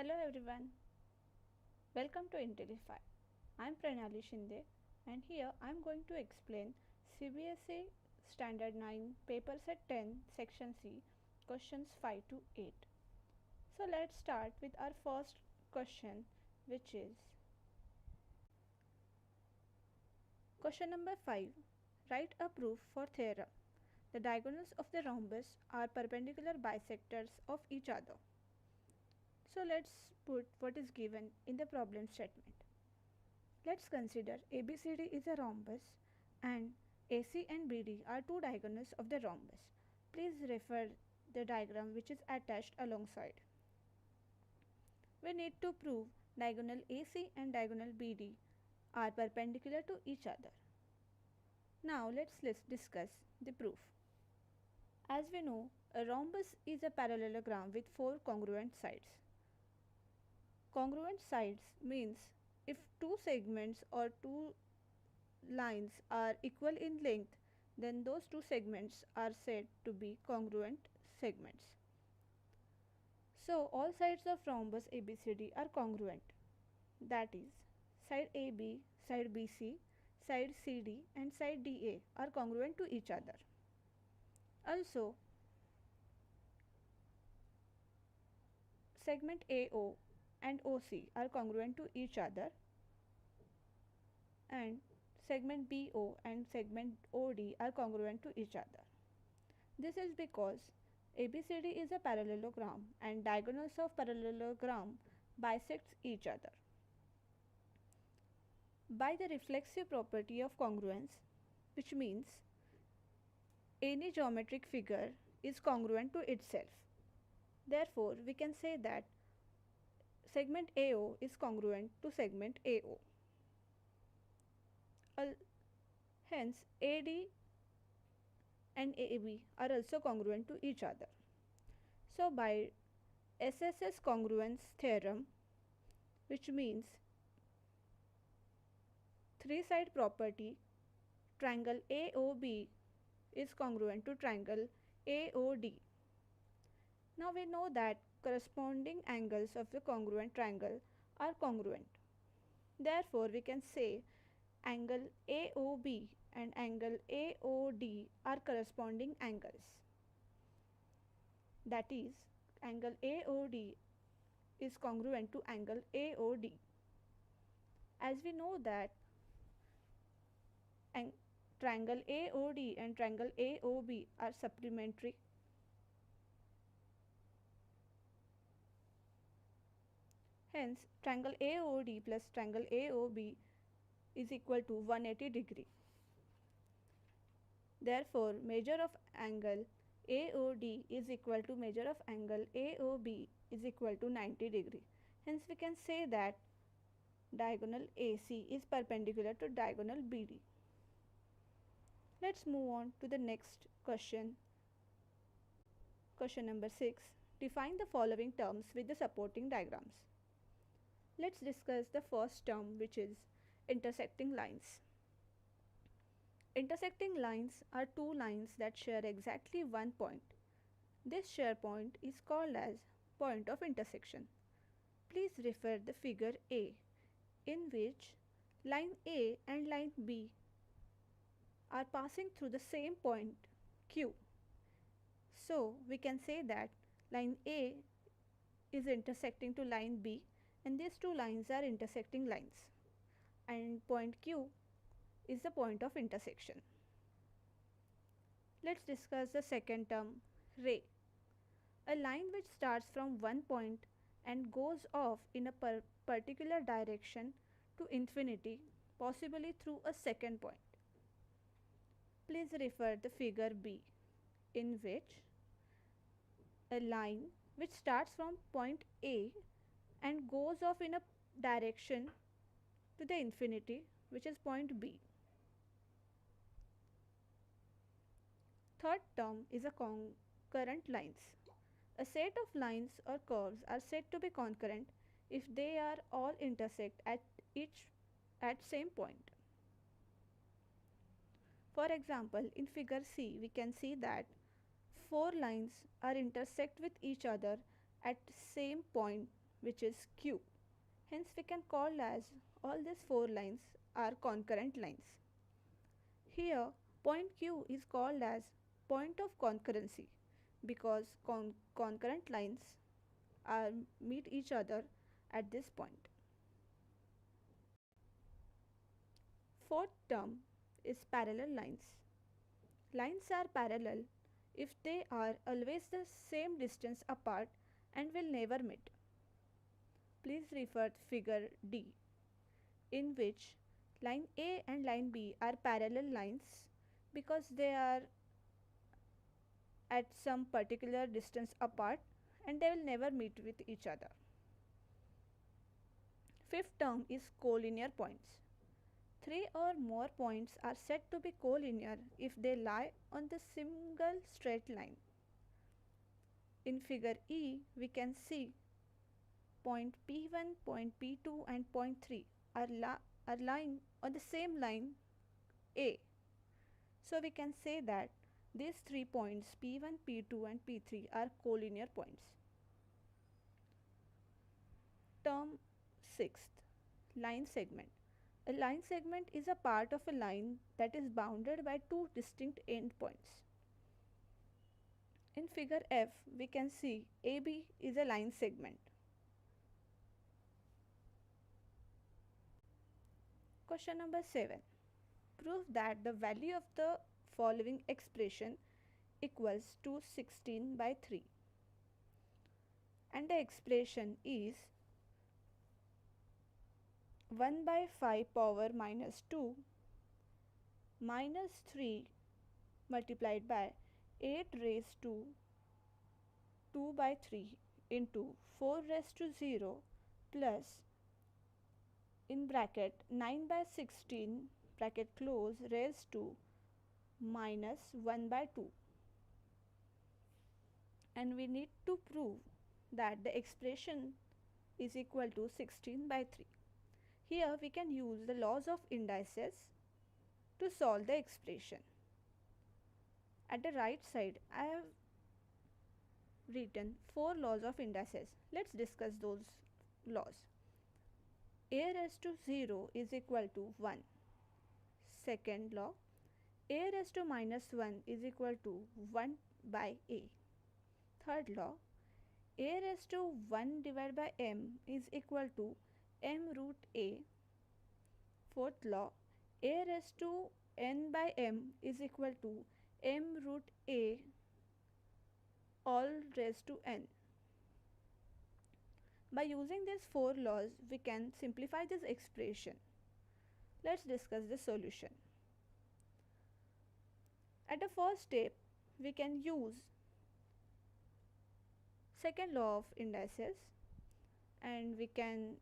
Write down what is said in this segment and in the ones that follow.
Hello everyone, welcome to Intellify. I am Pranali Shinde and here I am going to explain CBSE Standard 9 Paper Set 10 Section C questions 5 to 8. So let's start with our first question, which is question number 5. Write a proof for theorem. The diagonals of the rhombus are perpendicular bisectors of each other. So let's put what is given in the problem statement. Let's consider ABCD is a rhombus and AC and BD are two diagonals of the rhombus. Please refer the diagram which is attached alongside. We need to prove diagonal AC and diagonal BD are perpendicular to each other. Now let's discuss the proof. As we know, a rhombus is a parallelogram with four congruent sides. Congruent sides means if two segments or two lines are equal in length, then those two segments are said to be congruent segments. So all sides of rhombus ABCD are congruent. That is, side AB, side BC, side CD and side DA are congruent to each other. Also, segment AO and OC are congruent to each other, and segment BO and segment OD are congruent to each other. This is because ABCD is a parallelogram and diagonals of parallelogram bisects each other. By the reflexive property of congruence, which means any geometric figure is congruent to itself. Therefore, we can say that segment AO is congruent to segment AO. Hence, AD and AB are also congruent to each other. So, by SSS congruence theorem, which means three-side property, triangle AOB is congruent to triangle AOD. Now we know that corresponding angles of the congruent triangle are congruent. Therefore, we can say angle AOB and angle AOD are corresponding angles. That is, angle AOD is congruent to angle AOD. As we know that triangle AOD and triangle AOB are supplementary. Hence, triangle AOD plus triangle AOB is equal to 180 degree. Therefore, measure of angle AOD is equal to measure of angle AOB is equal to 90 degree. Hence, we can say that diagonal AC is perpendicular to diagonal BD. Let's move on to the next question. Question number 6. Define the following terms with the supporting diagrams. Let's discuss the first term, which is intersecting lines. Intersecting lines are two lines that share exactly one point. This share point is called as point of intersection. Please refer the figure A, in which line A and line B are passing through the same point Q. So we can say that line A is intersecting to line B and these two lines are intersecting lines, and point Q is the point of intersection. Let's discuss the second term, ray. A line which starts from one point and goes off in a particular direction to infinity, possibly through a second point. Please refer the figure B, in which a line which starts from point A and goes off in a direction to the infinity, which is point B. Third term is a concurrent lines. A set of lines or curves are said to be concurrent if they are all intersect at same point. For example, in figure C, we can see that four lines are intersect with each other at same point which is Q. Hence we can call as all these 4 lines are concurrent lines. Here point Q is called as point of concurrency because concurrent lines meet each other at this point. Fourth term is parallel lines. Lines are parallel if they are always the same distance apart and will never meet. Please refer to figure D, in which line A and line B are parallel lines because they are at some particular distance apart and they will never meet with each other. Fifth term is collinear points. 3 or more points are said to be collinear if they lie on the single straight line. In figure E, we can see point P1, point P2 and point 3 are lying on the same line A. So we can say that these 3 points P1, P2 and P3 are collinear points. Term 6th, line segment. A line segment is a part of a line that is bounded by 2 distinct endpoints. In figure F, we can see AB is a line segment. Question number 7. Prove that the value of the following expression equals to 16 by 3. And the expression is 1 by 5 power minus 2 minus 3 multiplied by 8 raised to 2 by 3 into 4 raised to 0 plus in bracket 9 by 16 bracket close raised to minus 1 by 2. And we need to prove that the expression is equal to 16 by 3. Here we can use the laws of indices to solve the expression. At the right side, I have written 4 laws of indices. Let's discuss those laws. A raised to 0 is equal to 1. Second law, A raised to minus 1 is equal to 1 by A. Third law, A raised to 1 divided by m is equal to m root A. Fourth law, A raised to n by m is equal to m root A all raised to n. By using these 4 laws, we can simplify this expression. Let's discuss the solution. At the first step, we can use second law of indices and we can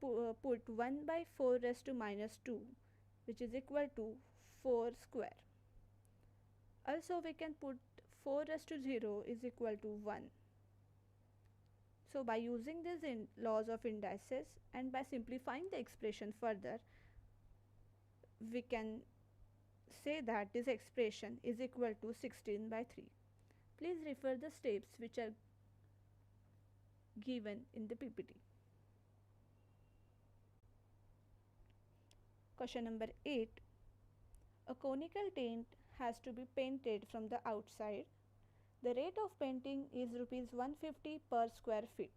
put 1 by 4 raised to minus 2, which is equal to 4 square. Also we can put 4 raised to 0 is equal to 1. So by using these laws of indices and by simplifying the expression further, we can say that this expression is equal to 16 by 3. Please refer the steps which are given in the PPT. Question number 8. A conical tent has to be painted from the outside. The rate of painting is rupees 150 per square feet.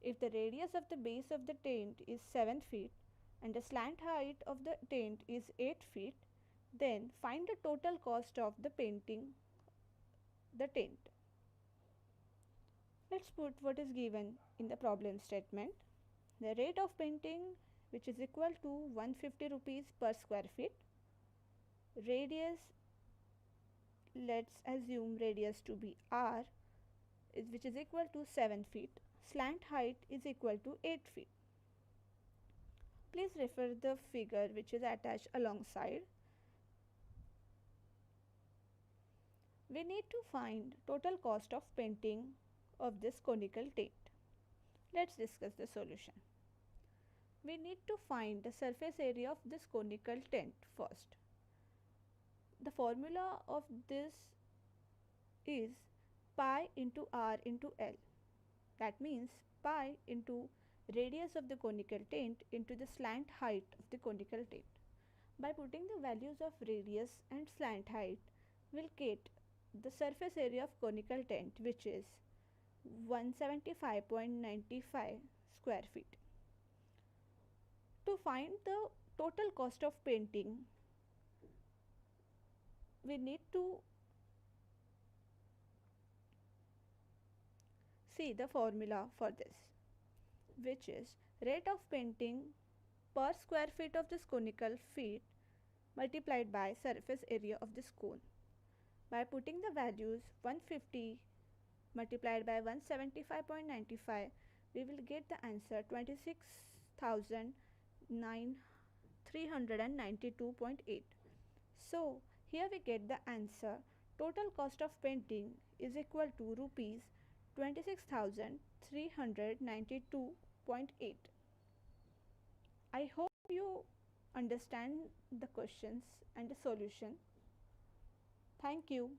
If the radius of the base of the tent is 7 feet and the slant height of the tent is 8 feet, then find the total cost of the painting the tent. Let's put what is given in the problem statement. The rate of painting, which is equal to 150 rupees per square feet. Radius, let's assume radius to be r, which is equal to 7 feet. Slant height is equal to 8 feet. Please refer the figure which is attached alongside. We need to find total cost of painting of this conical tent. Let's discuss the solution. We need to find the surface area of this conical tent first. The formula of this is pi into r into L. That means pi into radius of the conical tint into the slant height of the conical tint. By putting the values of radius and slant height, we'll get the surface area of conical tint, which is 175.95 square feet. To find the total cost of painting, we need to see the formula for this, which is rate of painting per square feet of this conical feet multiplied by surface area of this cone. By putting the values 150 multiplied by 175.95, we will get the answer 26,392.8. So here we get the answer. Total cost of painting is equal to rupees 26,392.8. I hope you understand the questions and the solution. Thank you.